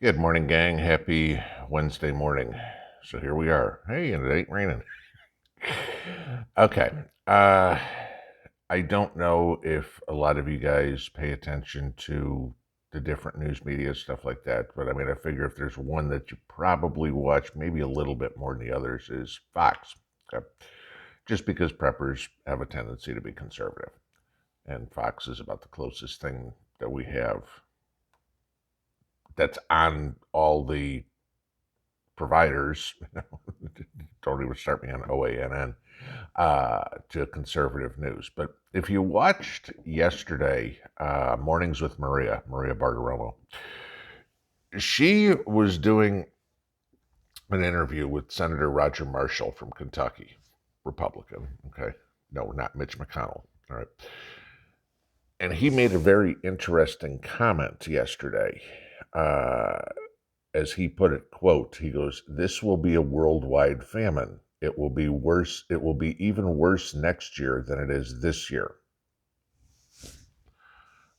Good morning, gang. Happy Wednesday morning. So here we are. Hey, and it ain't raining. Okay. Uh, I don't know if a lot of you guys pay attention to the different news media, stuff like that, but I mean, I figure if there's one that you probably watch maybe a little bit more than the others is Fox. Okay. Just because preppers have a tendency to be conservative. And Fox is about the closest thing that we have that's on all the providers, don't even start me on OANN, to conservative news. But if you watched yesterday, Mornings with Maria Bartiromo, she was doing an interview with Senator Roger Marshall from Kentucky, Republican. Okay. No, not Mitch McConnell. All right. And he made a very interesting comment yesterday. Uh, as he put it, quote, he goes, "This will be a worldwide famine. It will be worse. It will be even worse next year than it is this year."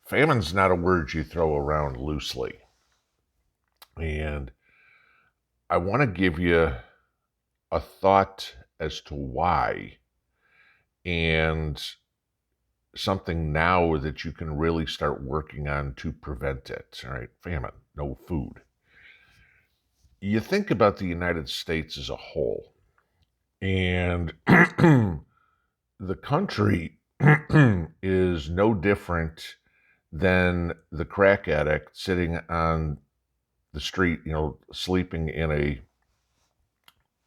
Famine's not a word you throw around loosely. And I want to give you a thought as to why and something now that you can really start working on to prevent it. All right, famine, no food. You think about the United States as a whole, and the country is no different than the crack addict sitting on the street, sleeping in a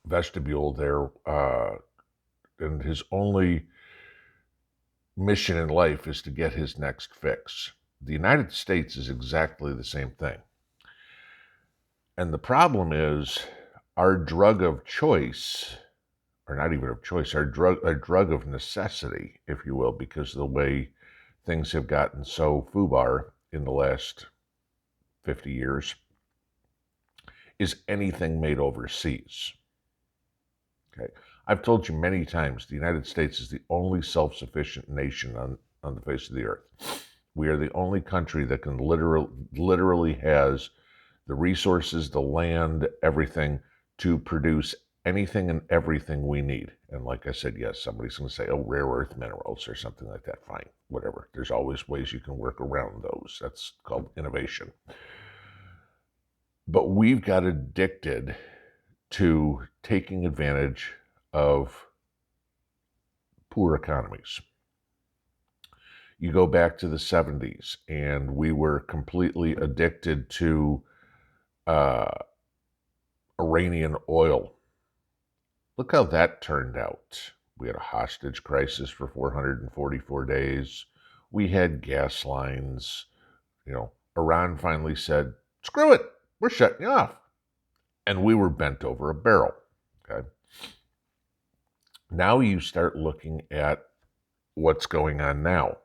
vestibule there, and his only mission in life is to get his next fix. The United States is exactly the same thing. And the problem is our drug of choice, or not even of choice, our drug of necessity, if you will, because of the way things have gotten so foobar in the last 50 years, is anything made overseas. Okay. I've told you many times the United States is the only self-sufficient nation on the face of the earth. We are the only country that can literally has the resources, the land, everything to produce anything and everything we need. And like I said, yes, somebody's going to say, oh, rare earth minerals or something like that. Fine, whatever. There's always ways you can work around those. That's called innovation. But we've got addicted to taking advantage of poor economies. You go back to the 70s, and we were completely addicted to uh, Iranian oil. Look how that turned out. We had a hostage crisis for 444 days. We had gas lines. Iran finally said, screw it, we're shutting you off. And we were bent over a barrel. Okay. Now you start looking at what's going on now.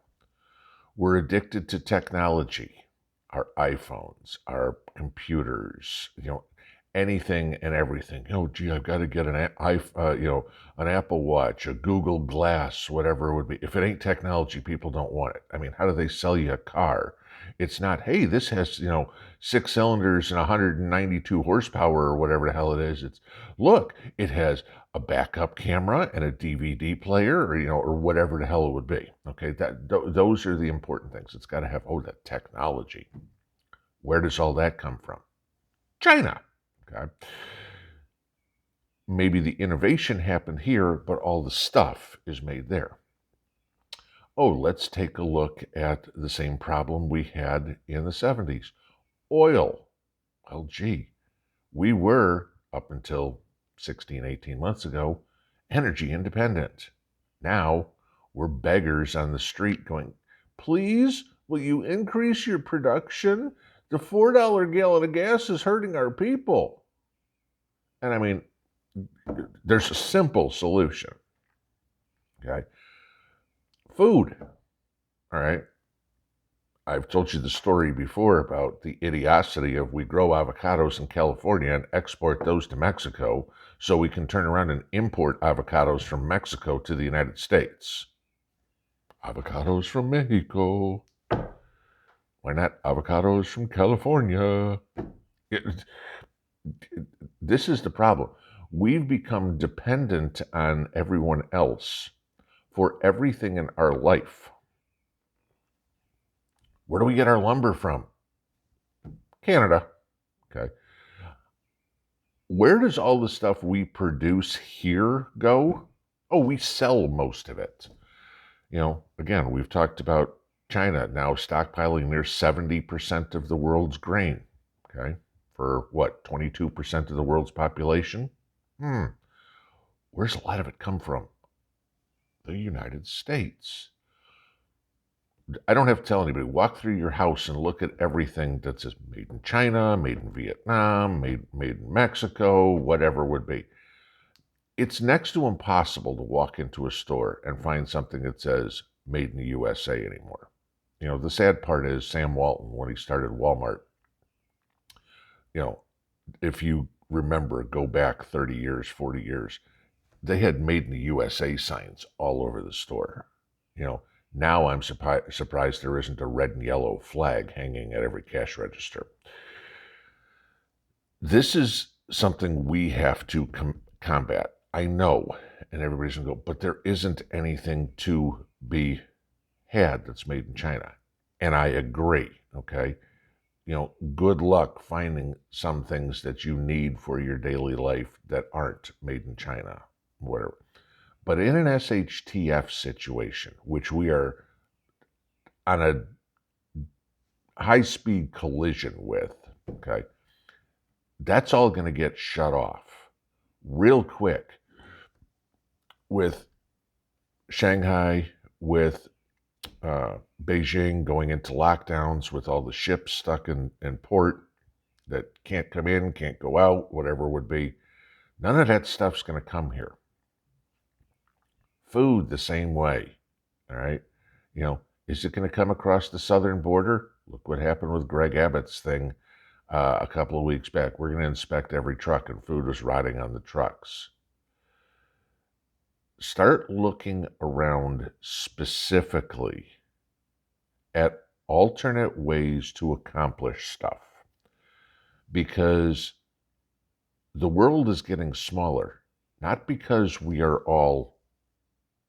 We're addicted to technology, our iPhones, our computers, anything and everything. Oh, gee, I've got to get an Apple Watch, a Google Glass, whatever it would be. If it ain't technology, people don't want it. I mean, how do they sell you a car? It's not, hey, this has, 6 cylinders and 192 horsepower or whatever the hell it is. It's, look, it has a backup camera and a DVD player, or whatever the hell it would be. Okay, those are the important things. It's got to have the technology. Where does all that come from? China. Okay. Maybe the innovation happened here, but all the stuff is made there. Oh, let's take a look at the same problem we had in the 70s. Oil. Well, gee, we were, up until 16, 18 months ago, energy independent. Now we're beggars on the street going, please, will you increase your production? The $4 gallon of gas is hurting our people. And I mean, there's a simple solution. Okay. Food. All right. I've told you the story before about the idiocy of we grow avocados in California and export those to Mexico so we can turn around and import avocados from Mexico to the United States. Avocados from Mexico. Why not avocados from California? It, this is the problem. We've become dependent on everyone else for everything in our life. Where do we get our lumber from? Canada. Okay. Where does all the stuff we produce here go? Oh, we sell most of it. Again, we've talked about China now stockpiling near 70% of the world's grain. Okay. For what, 22% of the world's population? Where's a lot of it come from? The United States. I don't have to tell anybody. Walk through your house and look at everything that says made in China, made in Vietnam, made in Mexico, whatever it would be. It's next to impossible to walk into a store and find something that says made in the USA anymore. The sad part is Sam Walton, when he started Walmart, if you remember, go back 30 years, 40 years, they had made in the USA signs all over the store. Now I'm surprised there isn't a red and yellow flag hanging at every cash register. This is something we have to combat. I know, and everybody's going to go, but there isn't anything to be had that's made in China. And I agree, okay? Good luck finding some things that you need for your daily life that aren't made in China, whatever. But in an SHTF situation, which we are on a high-speed collision with, okay, that's all going to get shut off real quick with Shanghai, with Beijing going into lockdowns, with all the ships stuck in port that can't come in, can't go out, whatever it would be. None of that stuff's going to come here. Food, the same way, all right? Is it going to come across the southern border? Look what happened with Greg Abbott's thing a couple of weeks back. We're going to inspect every truck, and food was rotting on the trucks. Start looking around specifically at alternate ways to accomplish stuff, because the world is getting smaller, not because we are all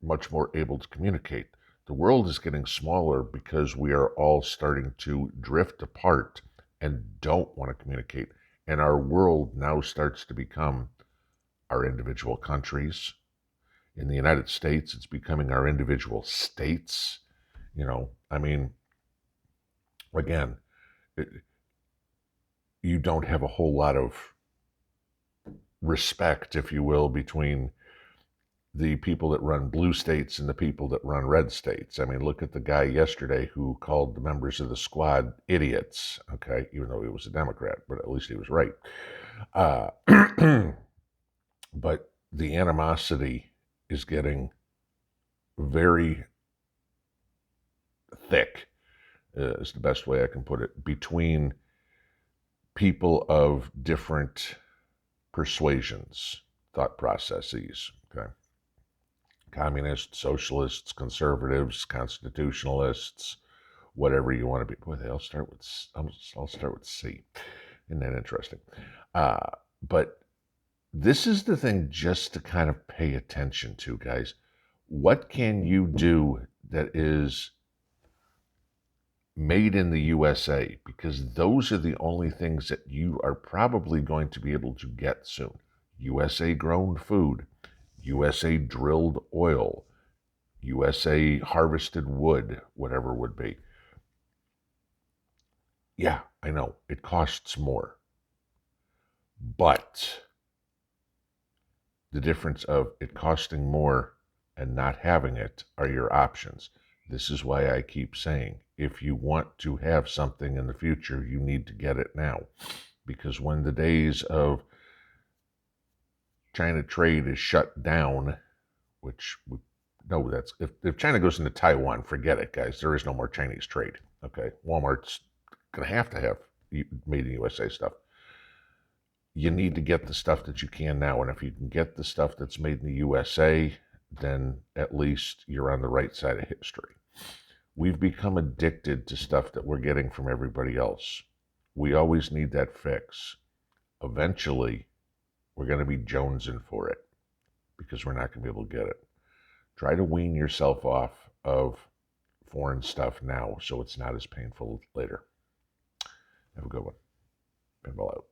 much more able to communicate. The world is getting smaller because we are all starting to drift apart and don't want to communicate. And our world now starts to become our individual countries. In the United States, it's becoming our individual states. Again, you don't have a whole lot of respect, if you will, between the people that run blue states and the people that run red states. Look at the guy yesterday who called the members of the squad idiots, okay, even though he was a Democrat, but at least he was right. But the animosity is getting very thick, is the best way I can put it, between people of different persuasions, thought processes, okay? Communists, socialists, conservatives, constitutionalists, whatever you want to be. Boy, I'll start with C. Isn't that interesting? But this is the thing just to kind of pay attention to, guys. What can you do that is made in the USA? Because those are the only things that you are probably going to be able to get soon. USA grown food, USA drilled oil, USA harvested wood, whatever it would be. Yeah, I know, it costs more. But the difference of it costing more and not having it are your options. This is why I keep saying, if you want to have something in the future, you need to get it now. Because when the days of China trade is shut down, which no, that's if China goes into Taiwan, forget it, guys. There is no more Chinese trade. Okay, Walmart's gonna have to have made in USA stuff. You need to get the stuff that you can now, and if you can get the stuff that's made in the USA, then at least you're on the right side of history. We've become addicted to stuff that we're getting from everybody else. We always need that fix. Eventually, we're going to be jonesing for it because we're not going to be able to get it. Try to wean yourself off of foreign stuff now so it's not as painful later. Have a good one. Pinball out.